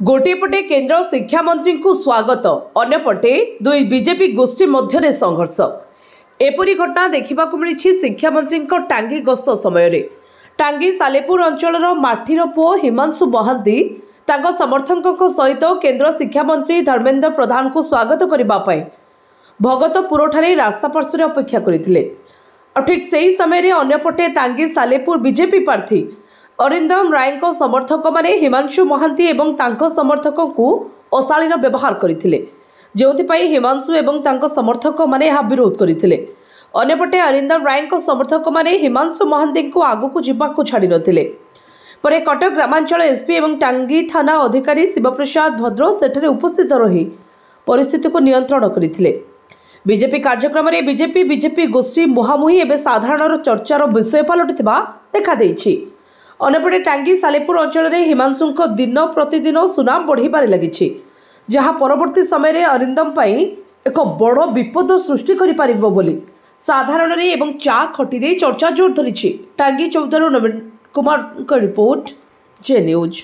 गोटे पटे केंद्र शिक्षा मंत्री को स्वागत अन्यपटे दुई बीजेपी गोष्ठी मध्य संघर्ष एपरी घटना देखा मिली शिक्षा मंत्री टांगी गस्त समय टांगी सालेपुर अंचल माठीर पुओ हिमांशु महांती समर्थकों सहित केंद्र शिक्षा मंत्री धर्मेंद्र प्रधान को स्वागत करने भगतपुर रास्ता पार्श्व अपेक्षा करते ठीक से ही समय अन्यपटे टांगी सालेपुर बीजेपी प्रार्थी अरिंदम राय समर्थक माने हिमांशु महांती एवं तांको समर्थकों को अशालीन व्यवहार करथिले जोथिपाई हिमांशु एवं तांको समर्थक माने यह विरोध करथिले। अन्यपटे अरिंदम राय समर्थक माने हिमांशु महांती को आगु को जीवा को छाड़ी नथिले। परे कटक ग्रामांचल एसपी एवं टांगी थाना अधिकारी शिवप्रसाद भद्र सेठरे उपस्थित रही परिस्थिति को नियंत्रण करथिले। बीजेपी कार्यक्रम में बीजेपी गोष्ठी मुहामुही एवं साधारण चर्चार विषय पलटिथिबा देखा देछि। अन्यपटे टांगी सालेपुर अंचल में हिमांशु दिन प्रतिदिन सुनाम बढ़िबारे लगी जहाँ परवर्ती समय अरिंदम पाई एक बड़ विपद सृष्टि करिपारिबो बोली साधारण एवं चा खटी चर्चा जोर धरी। टांगी 14 नवीन कुमार का रिपोर्ट जे न्यूज।